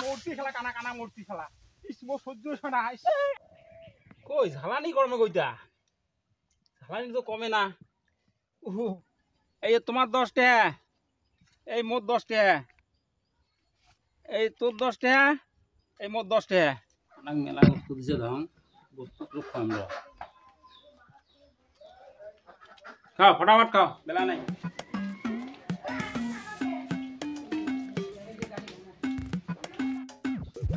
মূর্তি খেলা কানা কানা মূর্তি খেলা মো সহ্য না কই ঝালানি গরমে কইতা ঝালানি তো কমে না এই তোমার 10 টাকা এই মোট 10 টাকা এই তোর 10 টাকা এই মোট 10 টাকা অনেক মেলা বস্তু দিছে ধন বস্তু রক্ষা আমরা খাও ফটাফট খাও বেলা নাই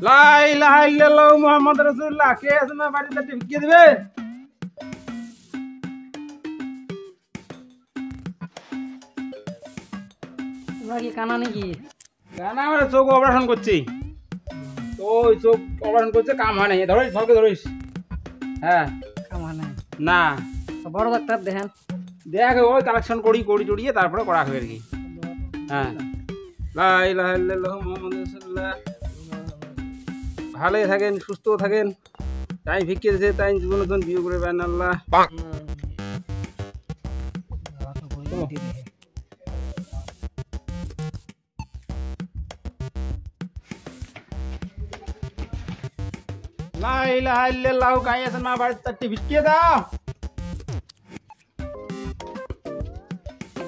লা ইলাহা ইল্লাল্লাহু মুহাম্মাদুর রাসূলুল্লাহ কে আছে না বাড়িতে ঢুকিয়ে দিবে কি কানা নাকি কানা মানে চোখ অপারেশন করছি তো ওই চোখ অপারেশন করছে কাম হয় নাই ধরিস ধরকে ধরিস হ্যাঁ কাম হয় নাই না বড় ডাক্তার দেখেন দেখ ওই কালেকশন করি চড়িয়ে তারপরে করা হবে আর কি হ্যাঁ লা ইলাহা ইল্লাল্লাহু মুহাম্মাদুর রাসূলুল্লাহ ভালো থাকেন সুস্থ থাকেন তাই ভিক্ষে দিয়েছে তাই জীবন নতুন বিয়ে করে বেন আল্লাহ লা ইলাহা ইল্লাল্লাহু কাই আছেন মা বাড়িতে চারটি ভিক্ষে দাও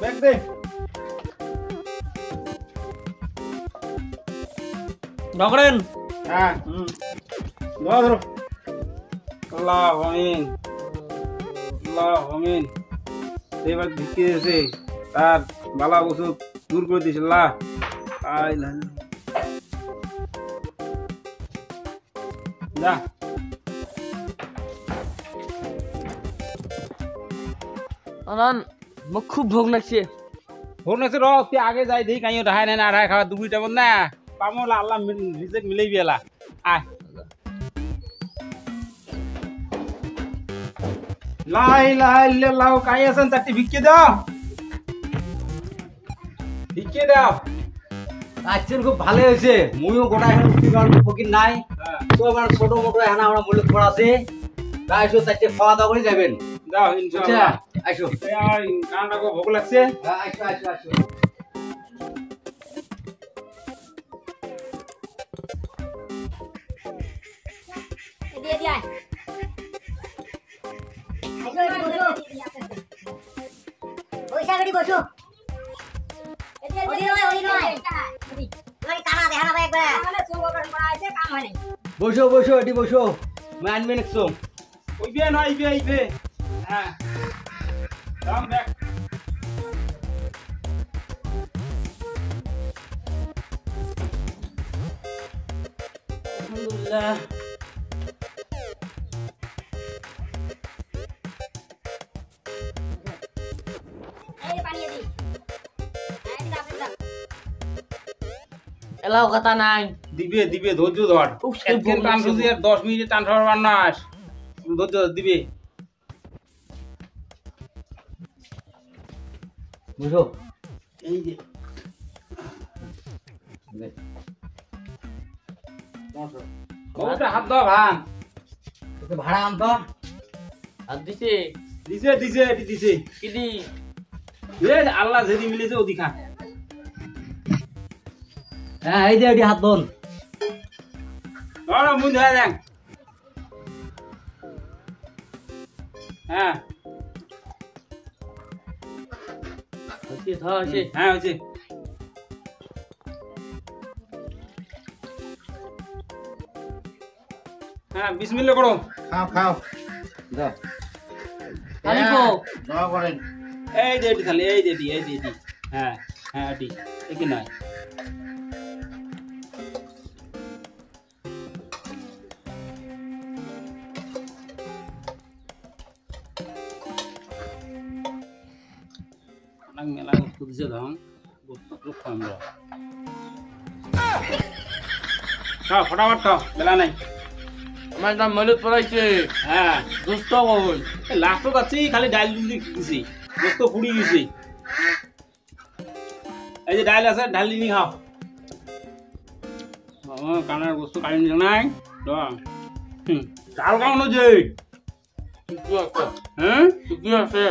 ব্যাগ দে ডকরেন হ্যাঁ ধরো আল্লাহ আমিন আল্লাহ আমিন এবার ভিক্ষে দিয়েছে তার বালা ওষুধ দূর করে দিয়েছে আল্লাহ যা অনন মুখ খুব ভোগ লাগছে ভোর নাছে র তুই আগে যাই দেখি কাইও ঢাই নাই না ঢাই খাওয়া দুইটা বন্ধ না পামলা আল্লাহ রিজেক মিলেই বিয়ালা আয় লা ইলাহা ইল্লাল্লাহু কাই আছেন চারটি ভিক্ষে দাও ভিক্ষে দাও আজকের খুব ভালো হয়েছে মুইও গোটা এখানে উঠি কারণ ফকির নাই তো আমার ছোট মোটো এখানে আমরা মূল্য করা আছে তাই এসো চারটে খাওয়া দাওয়া করে যাবেন দাও ইনশাআল্লাহ আসো আমার কানটা ভোগ লাগছে আসো আসো আসো দিয়ে দিয়ে বসো বসো বসো বসো বসো এটি বসো মান মেনেছো ওই বে না ইবে হ্যাঁ দাম দেখ আলহামদুলিল্লাহ এলাও কথা নাই দিবে ধৈর্য ধর একদিন টান সুজি আর 10 মিনিটে টান ধরবার না ধৈর্য দিবে বুঝো এই যে ওটা হাত দাও ভান তোকে ভাড়া আনতো আর দিছে দিছে কি দি এ আল্লাহ যেদি মিলেছে ওদিকা হ্যাঁ এই যে এটি হাত ধন ধরো মুন ধরে দেন হ্যাঁ হচ্ছে হচ্ছে হ্যাঁ হচ্ছে হ্যাঁ বিসমিল্লাহ করো খাও খাও দাও আলিকো দোয়া করেন এই যে এটি খালি এই যে এটি হ্যাঁ হ্যাঁ এটি কি নয় মেলা বস্তু দিছে ধন বস্তু রক্ষা আমরা খাও ফটাফট খাও বেলা নাই আমার নাম মলিক পড়াইছে হ্যাঁ দোস্ত বল লাস্টত আছি খালি ডাইল দিছি বস্তু পুড়ি গেছে এই যে ডাইল আছে ঢালি নি খাও কানের বস্তু কালি নি নাই চাল কাউন যে কি আছে হ্যাঁ কি আছে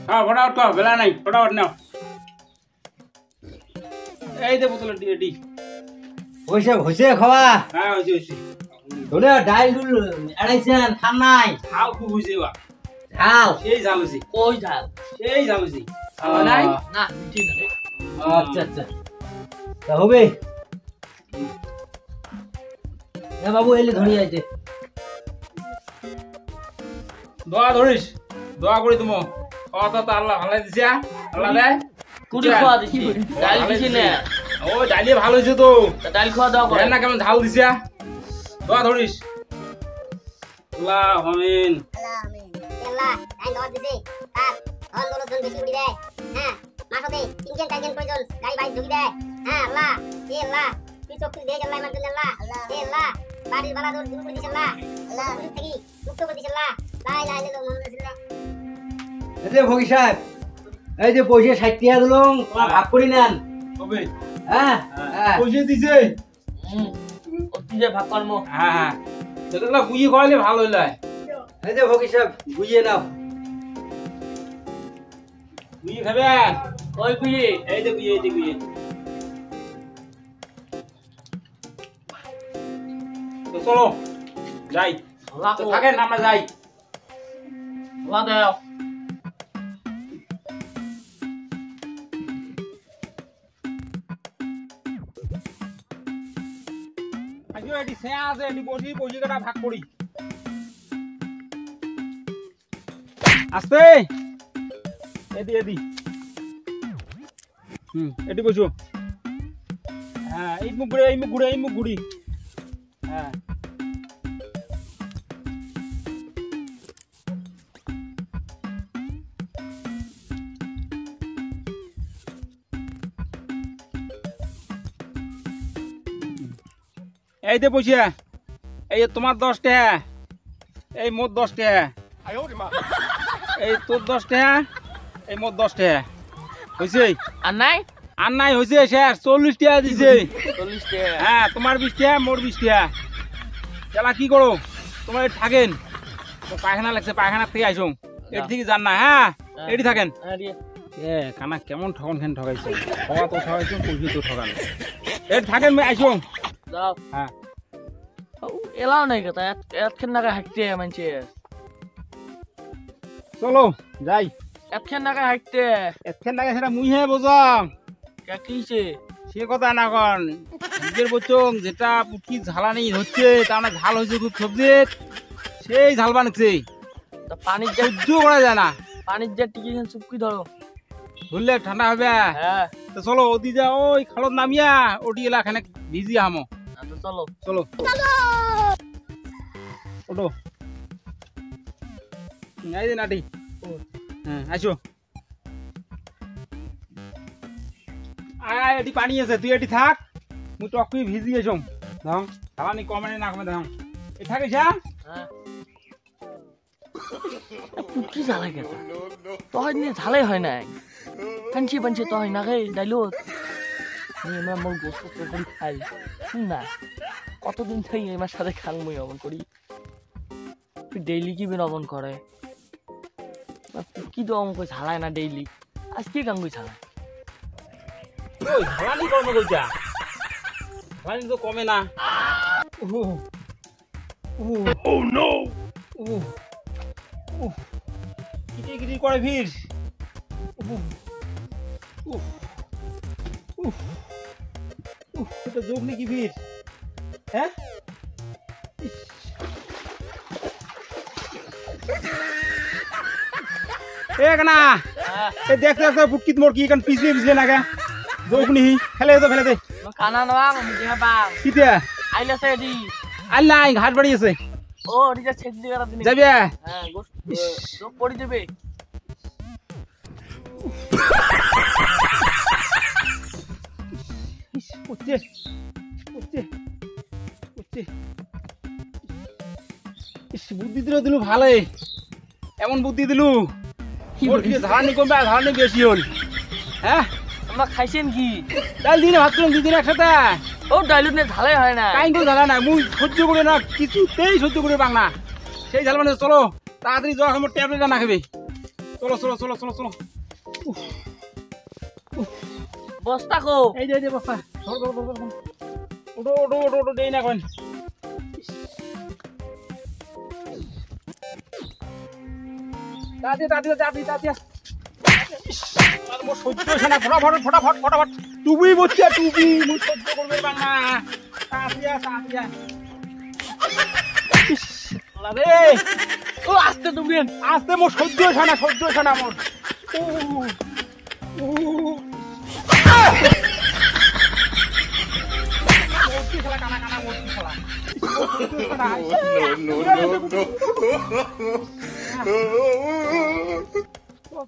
খাও ফটাফট খাও বেলা নাই ফটাফট নাও এই দে বোতলে ডি হয়েছে খাওয়া হ্যাঁ হইছে ধরে ডাইল ডুল এড়াইছেন খান নাই খাও খুব হইছে বা ঝাল সেই ঝাল হইছে কই ঝাল সেই ঝাল হইছে নাই না মিঠি না রে আচ্ছা আচ্ছা তা হবে এ বাবু এলে ধরি আইতে দোয়া ধরিস দোয়া করি তুমি খাওয়া তো আল্লাহ ভালো দিছে আল্লাহ দেয় কুড়ি খাওয়া দিছি ডাল দিছি না ও ডালি ভালো হইছে তো ডাল খাওয়া দাওয়া করে না কেমন ঝাল দিছে দোয়া ধরিস আল্লাহ আমিন আল্লাহ আমিন আল্লাহ আই দোয়া দিছে তার ধন দৌলত জন বেশি উড়ি দেয় হ্যাঁ মাসতে 3 4 প্রয়োজন গাড়ি বাইক ঢুকি দেয় হ্যাঁ আল্লাহ এ আল্লাহ তুই চোখ দিয়ে আল্লাহ আমার জন্য আল্লাহ এ আল্লাহ বাড়ির বালা দূর দূর করে দিছ আল্লাহ আল্লাহ থেকে মুক্ত করে দিছ আল্লাহ লা ইলাহা ইল্লাল্লাহ মুহাম্মাদুর রাসূলুল্লাহ এই যে ভগি সাহেব এই যে পয়সা 60 টাকা দিলাম তোমরা ভাগ করে নেন হবে হ্যাঁ পয়সা দিছে অতি যে ভাগ কর্ম হ্যাঁ হ্যাঁ সেটা বুঝি খাওয়াইলে ভালো হইলে এই যে ভগি সাহেব বুঝিয়ে নাও বুঝি খাবে ওই কুই এই যে বুঝি এই যে বুঝি তো চলো যাই তো থাকেন আমরা যাই ওয়া দাও আজকে এটি সেয়া আছে এটি বসি বসি কাটা ভাগ করি আস্তে এদি এদি এটি বসো হ্যাঁ এই মুখ ঘুরে এই মুখ ঘুরে এই মুখ ঘুরি হ্যাঁ এই দে পয়সা এই যে তোমার 10 টাকা এই মোট 10 টাকা এই তোর 10 টাকা এই মোট 10 টাকা হয়েছে আর নাই আর নাই হয়েছে স্যার 40 টাকা দিছে 40 টাকা হ্যাঁ তোমার 20 টাকা মোর 20 টাকা চালা কি করো তোমার থাকেন পায়খানা লাগছে পায়খানা থেকে আইসো এটি থেকে যান না হ্যাঁ এটি থাকেন আরে এ কানা কেমন ঠকন খেন ঠকাইছে খাওয়া তো ঠকাইছো পয়সা তো ঠকান এটি থাকেন আইসো দাও হ্যাঁ এলাও নাই কথা এতক্ষণ নাকা হাঁটতে মানছে চলো যাই এতক্ষণ নাকা হাঁটতে এতক্ষণ লাগে সেটা মুই হে বোঝাম কাকিছে সে কথা না কন নিজের বচং যেটা পুটকি ঝালানি হচ্ছে তা না ঝাল হয়েছে খুব সবজির সেই ঝাল বানাচ্ছে তা পানির যা সহ্য করা যায় না পানির যা টিকিছেন চুপকি ধরো ধরলে ঠান্ডা হবে হ্যাঁ তো চলো ওদি যা ওই খালত নামিয়া ওটি এলা খানে ভিজি হামো আচ্ছা চলো চলো ওটো এই যে নাটি হ্যাঁ আসো আয় এটি পানি আছে তুই এটি থাক মুই টকুই ভিজি এসম দাও খালানি কমে না কমে দাও এ থাকিস হ্যাঁ পুটকি ঝালাই গেল তখন নিয়ে ঝালাই হয় নাই পাঞ্চি পাঞ্চি তো হয় না রে ডাইলো আমরা মোর গোস্ত তরকারি খাই শুন না কতদিন থেকে আমার সাথে খাং মুই অমন করি তুই ডেইলি কি বিনবন করে পুটকি তো অমন করে ঝালায় না ডেইলি আজকে গাঙ্গুই ঝালায় ওই খালানি কমে কইছা খালানি তো কমে না ও নো কিটি কিটি করে ভিড় এটা যোগ নাকি ভিড় হ্যাঁ না এ দেখতে দেখতে ফুটকিত মোর কি কান পিছলে পিছলে নাগে যোগ নি ফেলে দে কানা নয়া মুজে বাং কিতিয়া আইলা সে দি আল্লাহ ঘাট বাড়ি আছে ও রিজা ছেক দি করা দিন যাবি হ্যাঁ গোস্ত যোগ পড়ি যাবে উঠছে উঠছে উঠছে বুদ্ধি দিল ভালোই এমন বুদ্ধি দিলু ধারণি কমবে ধারণি বেশি হল হ্যাঁ আমরা খাইছেন কি ডাল দিনে ভাবছিলাম দুদিন একসাথে ও ডাইলুট নিয়ে ঝালাই হয় না কাইন করে ঝালা না মুই সহ্য করে না কিছুতেই সহ্য করে পাং না সেই ঝাল মানে চলো তাড়াতাড়ি যাওয়ার সময় ট্যাবলেটটা না খাবে চলো চলো চলো চলো চলো বস্তা কো এই যে বস্তা ধর ধর ধর ধর। ওটো ওটো ওটো ওটো দেই না কোন দাদি আর মোর সহ্য হইছে না ফটাফট টুবি বচ্চা টুবি মোর সহ্য করবে বাংলা তাতিয়া রে ও আস্তে তুমি আস্তে মোর সহ্য হইছে না মোর মূর্তি খেলা কানা মূর্তি খেলা no, no, no, no.